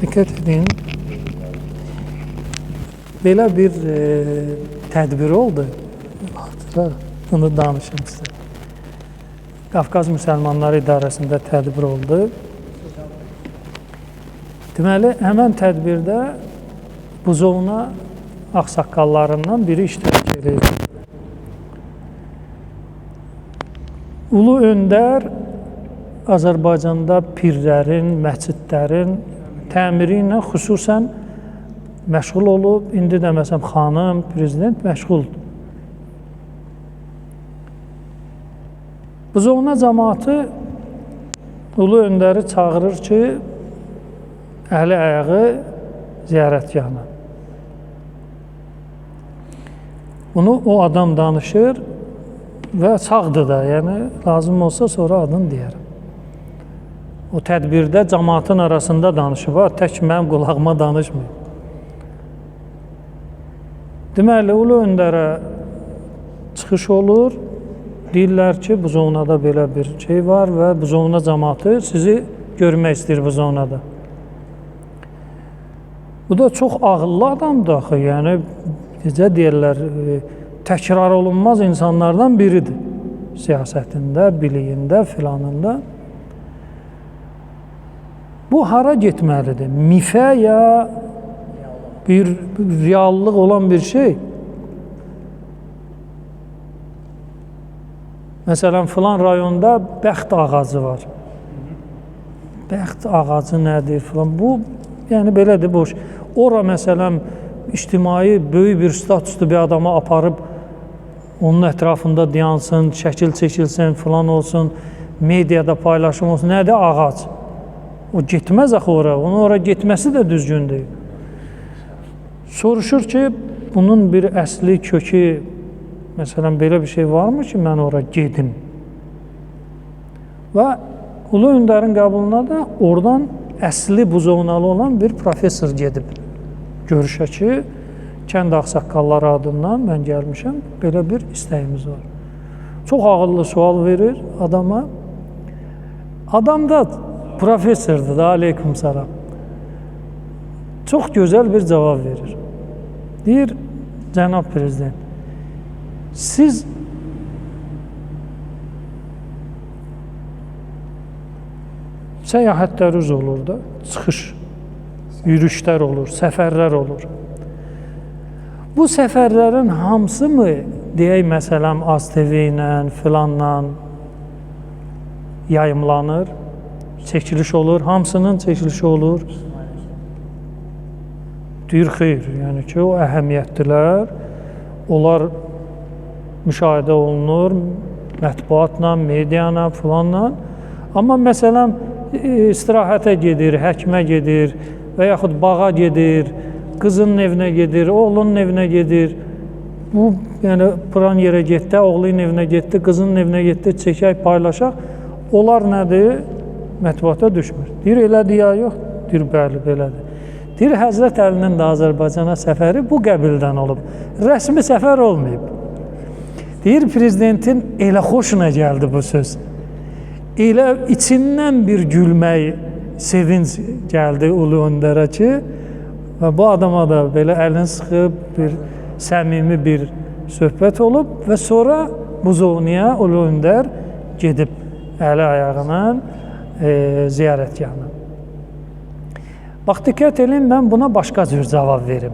Dikkat edin. Belə bir tədbir oldu. Bunu danışım sizə. Qafqaz Müsəlmanları İdarəsində tədbir oldu. Deməli, həmən tədbirdə Buzovna ağsaqqallarından biri iştirak edir. Ulu Öndər Azərbaycanda pirlərin, məscidlərin təmiri ilə xüsusən məşğul olub. İndi də məsələn xanım, prezident məşğuldur. Buzovna cəmaatı Ulu Öndəri çağırır ki, əli ayağı ziyarətgahına. Bunu o adam danışır və sağdır da, yəni lazım olsa sonra adını deyərəm. O tədbirdə cəmaatın arasında danışıb, tək mənim qulağıma danışmıyor. Deməli, Ulu Öndərə çıxış olur, deyirlər ki, Buzovnada belə bir şey var və Buzovna cəmaatı sizi görmək istəyir Buzovnada. Bu da çox ağıllı adamdır axı, yəni necə deyirlər, təkrar olunmaz insanlardan biridir. Siyasətində, biliyində, filanında. Bu hara getməlidir? Mifə ya bir reallıq olan bir şey? Məsələn, filan rayonda bəxt ağacı var. Bəxt ağacı nədir filan? Bu, yəni belədir, boş. Ora məsələn, ictimai böyük bir statuslu bir adama aparıb onun ətrafında dayansın, şəkil çəkilsin, filan olsun, mediada paylaşım olsun. Nədir ağac? O getməz axı ora, onun ora getməsi də düzgün deyil. Soruşur ki, bunun bir əsli, kökü, məsələn, belə bir şey varmı ki, mən ora gedim? Və Ulu Öndərin qəbuluna da oradan əsli Buzovnalı olan bir professor gedib. Görüşə ki, kənd ağsaqqalları adından mən gəlmişəm, belə bir istəyimiz var. Çox ağıllı sual verir adama. Adam da professordur da, aleyküm salam. Çox gözəl bir cavab verir. Deyir, cənab prezident, siz səyahətləriniz olur da, çıxış, yürüyüşlər olur, səfərlər olur. Bu səfərlərin hamısı mı, deyək məsələn, AzTV ilə, filanla yayımlanır, çəkiliş olur, hamısının çəkilişi olur? Deyir, xeyr, yəni ki, o əhəmiyyətdilər, onlar müşahidə olunur, mətbuatla, mediana, filanla. Amma məsələn, istirahətə gedir, həkimə gedir və yaxud bağa gedir, qızının evinə gedir, oğlunun evinə gedir. Bu, yəni, filan yerə getdi, oğlunun evinə getdi, qızının evinə getdi, çəkək, paylaşaq. Onlar nədir? Mətbuata düşmür. Deyir, elədir ya, yox? Deyir, bəli, belədir. Deyir, Həzrət Əlinin də Azərbaycana səfəri bu qəbildən olub. Rəsmi səfər olmayıb. Deyir, prezidentin elə xoşuna gəldi bu söz. Elə içindən bir gülmək, sevinç gəldi Ulu Öndərə ki, və bu adama da belə əlini sıxıb bir səmimi bir söhbət olub və sonra Buzovnaya Ulu Öndər gedib əli ayağına ziyarətgahına. Bax, diqqət edin, mən buna başqa cür cavab verim.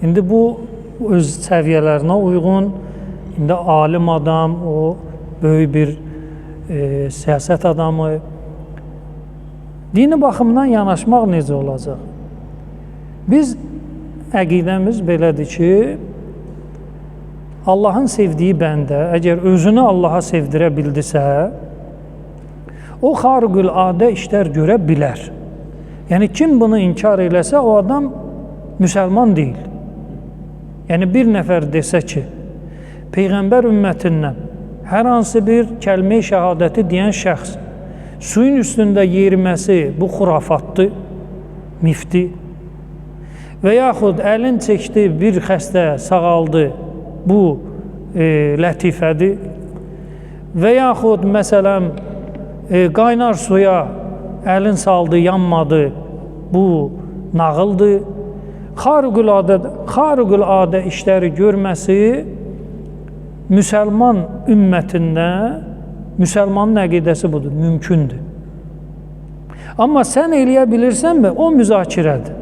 İndi bu öz səviyyələrinə uyğun, indi alim adam, o böyük bir siyasət adamı. Dini baxımdan yanaşmaq necə olacaq? Biz, əqidəmiz belədir ki, Allahın sevdiyi bəndə, əgər özünü Allaha sevdirə bildisə, o xariqül-adə işlər görə bilər. Yəni, kim bunu inkar eləsə, o adam müsəlman deyil. Yəni, bir nəfər desə ki, Peyğəmbər ümmətindən hər hansı bir kəlmə-i şəhadəti deyən şəxs suyun üstündə yeriməsi bu xurafatdır, mifdir. Və yaxud əlin çəkdi, bir xəstə sağaldı, bu lətifədir. Və yaxud, məsələn, qaynar suya əlin saldı, yanmadı. Bu nağıldır. Xariqüladə işləri görməsi müsəlman ümmətində, müsəlmanın əqidəsi budur, mümkündür. Amma sən eləyə bilirsənmi? O müzakirədir.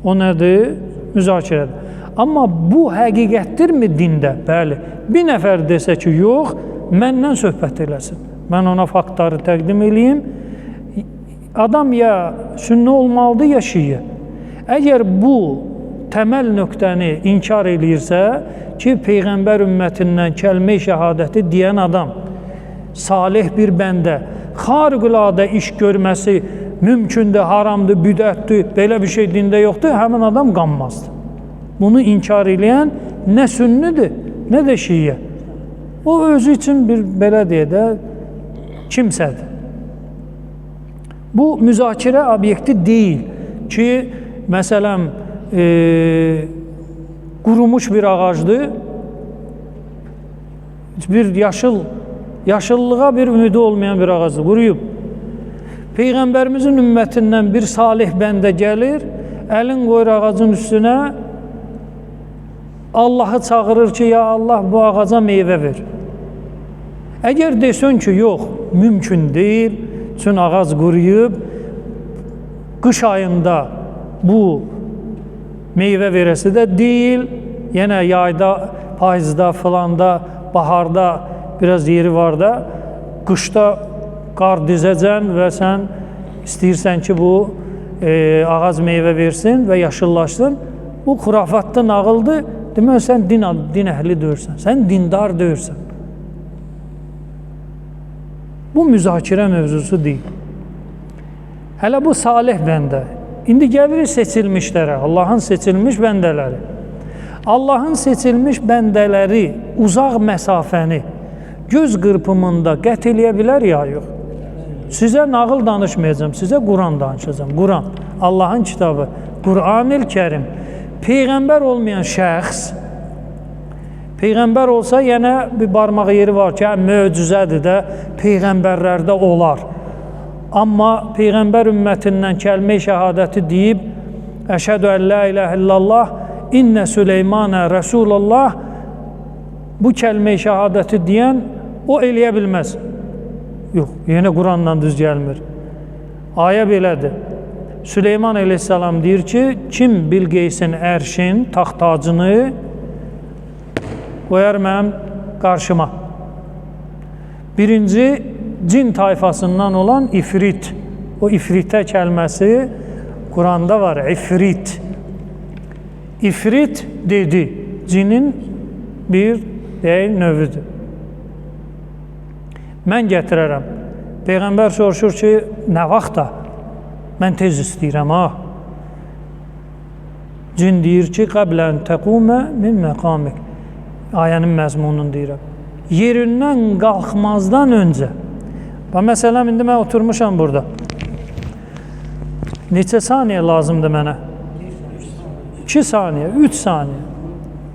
O nədir? Müzakirədir. Amma bu həqiqətdirmi dində? Bəli. Bir nəfər desə ki, yox, məndən söhbət eləsin. Mən ona faktları təqdim eləyim. Adam ya sünni olmalıdır, ya şiə. Əgər bu təməl nöqtəni inkar eləyirsə ki, Peyğəmbər ümmətindən kəlmə-i şəhadəti deyən adam, salih bir bəndə, xariqüladə iş görməsi mümkündür, haramdır, bidətdir, belə bir şey dində yoxdur, həmin adam qanmazdır. Bunu inkar eləyən nə sünnidir, nə də şiə. O özü üçün bir, belə deyə də, kimsədir. Bu müzakirə obyekti deyil ki, məsələn, qurumuş bir ağacdır, bir yaşıllığa bir ümidi olmayan bir ağacdır, quruyub. Peyğəmbərimizin ümmətindən bir salih bəndə gəlir, əlin qoyur ağacın üstünə, Allahı çağırır ki, ya Allah bu ağaca meyvə ver. Əgər desən ki, yox, mümkün deyil, üçün ağac quruyub, qış ayında bu meyvə verəsi də deyil, yenə yayda, payızda, filanda, baharda biraz yeri var da, qışda qar dizəcən və sən istəyirsən ki, bu ağac meyvə versin və yaşıllaşsın. Bu xurafatda nağıldır. Demək, sən din əhli deyirsən, sən dindar deyirsən. Bu müzakirə mövzusu deyil. Hələ bu salih bəndə. İndi gəlirik seçilmişlərə, Allahın seçilmiş bəndələri. Allahın seçilmiş bəndələri uzaq məsafəni göz qırpımında qət eləyə bilər ya, yox. Sizə nağıl danışmayacağım, sizə Quran danışacağım. Quran, Allahın kitabı, Quran-ı Kərim. Peyğəmbər olmayan şəxs, Peyğəmbər olsa yenə bir barmaq yeri var ki, möcüzədir də, Peyğəmbərlərdə olar. Amma Peyğəmbər ümmətindən kəlmə-i şəhadəti deyib, əşhədü ən la iləhə illallah, innə Süleymanə Rəsulullah, bu kəlmə-i şəhadəti deyən, o eləyə bilməz. Yox, yenə Qurandan düz gəlmir. Ayə belədir. Süleyman əleyhissalam deyir ki, kim Bilqeysin ərşin, taxtacını qoyar mənim qarşıma. Birinci, cin tayfasından olan ifrit. O ifritə kəlməsi Quranda var, ifrit. İfrit dedi, cinin bir növüdür. Mən gətirərəm. Peyğəmbər soruşur ki, nə vaxtda? Mən tez istəyirəm, ha. Cin deyir ki, qəblən təqumə min məqamik. Ayənin məzmununu deyirəm. Yerindən qalxmazdan öncə. Məsələn, indi mən oturmuşam burada. Neçə saniyə lazımdır mənə? 2 saniyə, 3 saniyə.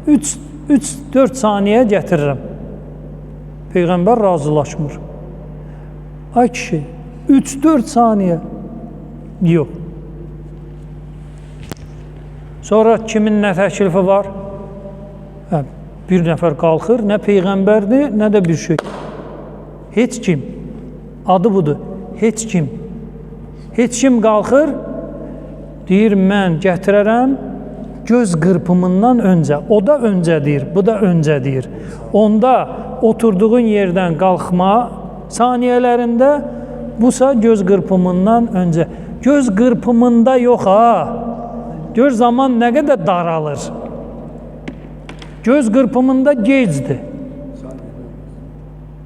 3-4 saniyə gətirirəm. Peyğəmbər razılaşmır. Ay kişi, 3-4 saniyə. Yox. Sonra kimin nə təklifi var? Bir nəfər qalxır, nə Peyğəmbərdir, nə də bir şey. Heç kim. Adı budur. Heç kim. Heç kim qalxır, deyir, mən gətirərəm göz qırpımından öncə. O da öncə deyir, bu da öncə deyir. Onda oturduğun yerdən qalxma saniyələrində, busa göz qırpımından öncə. Göz qırpımında yox, ha. Gör zaman nə qədər daralır. Göz qırpımında gecdir.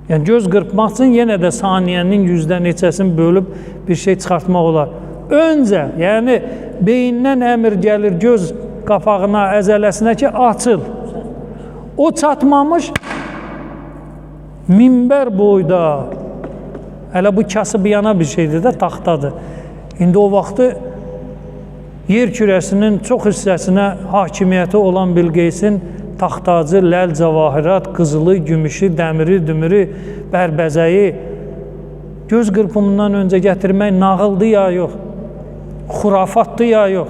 Yəni, göz qırpmaq üçün yenə də saniyənin yüzdə neçəsini bölüb bir şey çıxartmaq olar. Öncə, yəni beyindən əmr gəlir göz qapağına, əzələsinə ki, açıl. O çatmamış minbər boyda, hələ bu kasıb yana bir şeydir də, taxtadır. İndi o vaxtı yer kürəsinin çox hissəsinə hakimiyyəti olan Bilqeysin taxtacı, ləl, cəvahirat, qızılı, gümüşü, dəmiri, dümürü, bərbəzəyi göz qırpımından öncə gətirmək nağıldır ya yox? Xurafatdır ya yox?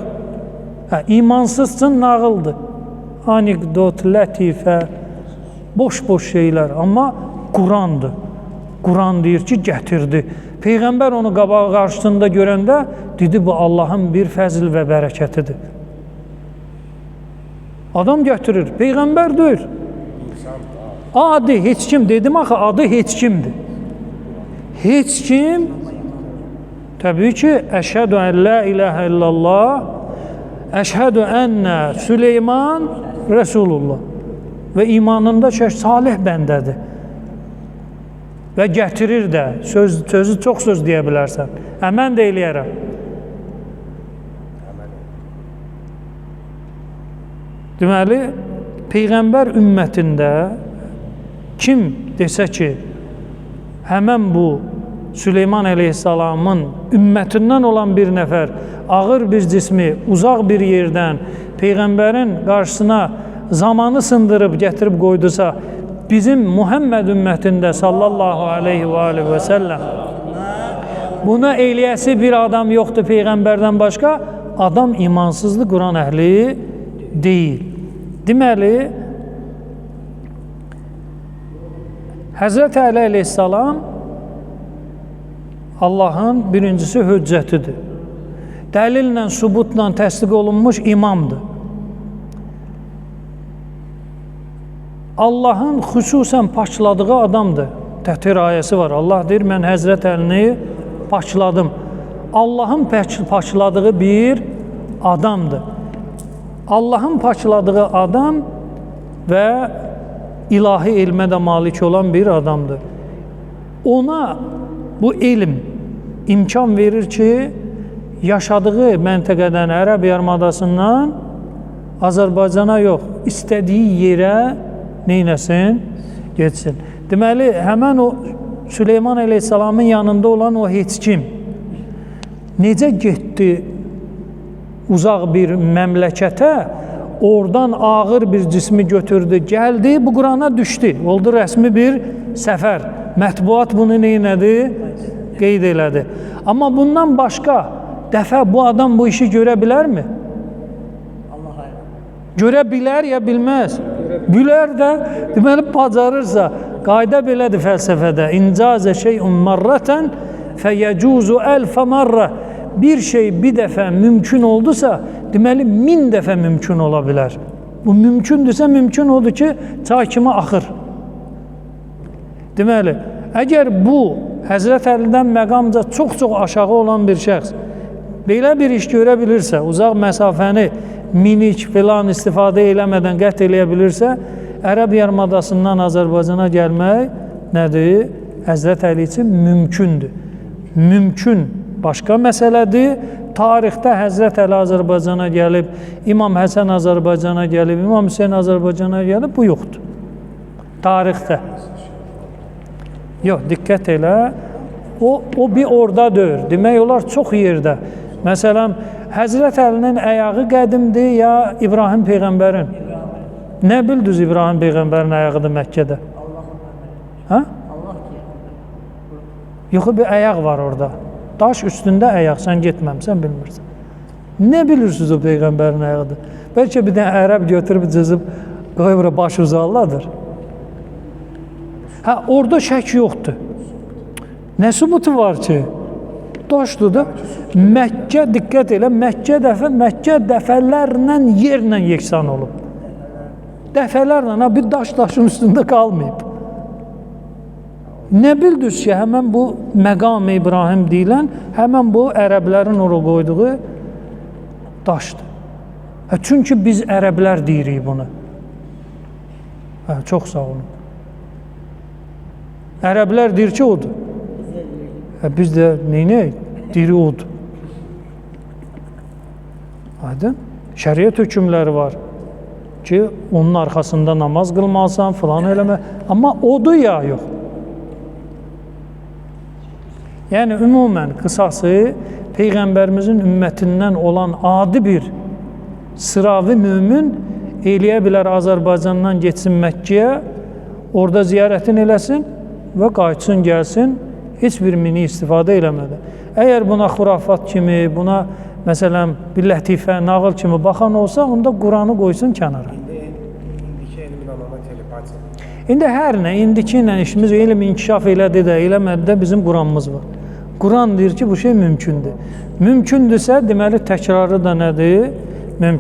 İmansızsın, nağıldır. Anekdot, lətifə, boş-boş şeylər. Amma Qurandır. Quran deyir ki, gətirdi. Peyğəmbər onu qabağı qarşısında görəndə dedi, bu Allahın bir fəzl və bərəkətidir. Adam gətirir, Peyğəmbər deyir. Adı heç kim, dedim axı, adı heç kimdir. Heç kim, təbii ki, əşhədü ən la ilahə illallah, əşhədü ənnə Süleyman Rəsulullah və imanında salih bəndədir. Və gətirir də, sözü çox söz deyə bilərsən. Mən də eləyərəm. Deməli, Peyğəmbər ümmətində kim desə ki, həmən bu Süleyman əleyhissalamın ümmətindən olan bir nəfər ağır bir cismi uzaq bir yerdən Peyğəmbərin qarşısına zamanı sındırıb gətirib qoydusa, bizim Muhammed ümmətində sallallahu aleyhi və səlləm buna eləyəsi bir adam yoxdur Peyğəmbərdən başqa, adam imansızdır, Quran əhli deyil. Deməli, Həzrət Əli əleyhissalam Allahın birincisi hüccətidir. Dəlillə, sübutla təsdiq olunmuş imamdır. Allahın xüsusən paçladığı adamdır. Tətir ayəsi var. Allah deyir, mən Həzrət Əlini paçladım. Allahın paçladığı bir adamdır. Allahın paçladığı adam və ilahi elmə də malik olan bir adamdır. Ona bu elm imkan verir ki, yaşadığı məntəqədən, Ərəb yarımadasından Azərbaycana yox, istədiyi yerə neynəsin? Getsin. Deməli, həmən o Süleyman əleyhissalamın yanında olan o heç kim necə getdi uzaq bir məmləkətə, oradan ağır bir cismi götürdü, gəldi, bu Qurana düşdü. Oldu rəsmi bir səfər. Mətbuat bunu neynədi? Qeyd elədi. Amma bundan başqa dəfə bu adam bu işi görə bilərmi? Görə bilər ya bilməz? Bilər də, deməli, bacarırsa, qayda belədir fəlsəfədə. İncazə şeyun marratan fəyəcuzu əlfə marra. Bir şey bir dəfə mümkün oldusa, deməli, 1000 dəfə mümkün ola bilər. Bu mümkündürsə, mümkün odur ki, çay kimi axır. Deməli, əgər bu Həzrət Əlidən məqamca çox-çox aşağı olan bir şəxs belə bir iş görə bilirsə, uzaq məsafəni minik filan istifadə eləmədən qət eləyə bilirsə, Ərəb yarımadasından Azərbaycana gəlmək nədir? Həzrət Əli üçün mümkündür. Mümkün başqa məsələdir. Tarixdə Həzrət Əli Azərbaycana gəlib, İmam Həsən Azərbaycana gəlib, İmam Hüseyin Azərbaycana gəlib, bu yoxdur. Tarixdə. Yox, diqqət elə. O bir orada deyir. Demək olar çox yerdə. Məsələn, Həzrət Əlinin əyağı qədimdir ya İbrahim Peyğəmbərin? Nə bildiniz İbrahim Peyğəmbərin ayağıdır Məkkədə? Hə? Yox, bir ayaq var orada. Daş üstündə ayaq, sən getməmsən, bilmirsən. Nə bilirsiniz o Peyğəmbərin ayağıdır? Bəlkə bir dənə ərəb götürüb cızıb, qoyub baş uzalladır. Hə, orada şək yoxdur. Nə sübutu var ki? Daşdır da. Məkkə, diqqət elə, Məkkə dəfələrlə yerlə yeksan olub. Dəfələrlə, bir daşın üstündə qalmayıb. Nə bildiniz ki, həmən bu məqam İbrahim deyilən, həmən bu ərəblərin oraya qoyduğu daşdır. Çünki biz ərəblər deyirik bunu. Çox sağ olun. Ərəblər deyir ki, odur. Biz də neynəyik? Deyir, odur. Aydın? Şəriət hökümləri var ki, onun arxasında namaz qılmalısan, filan eləmə. Amma odur ya, yox. Yəni, ümumən, qısası, Peyğəmbərimizin ümmətindən olan adi bir sıravi mümin eləyə bilər Azərbaycandan getsin Məkkəyə, orada ziyarətini eləsin, və qayıtsın, gəlsin, heç bir mini istifadə eləmədi. Əgər buna xurafat kimi, buna məsələn bir lətifə, nağıl kimi baxan olsa, onda Quranı qoysun kənara. İndiki elmin anama telepatiya. İndi hər nə, indiki ilə işimiz elm inkişaf elədi də, eləmədi də bizim Quranımız var. Quran deyir ki, bu şey mümkündür. Mümkündürsə, deməli təkrarı da nədir? Mümkün.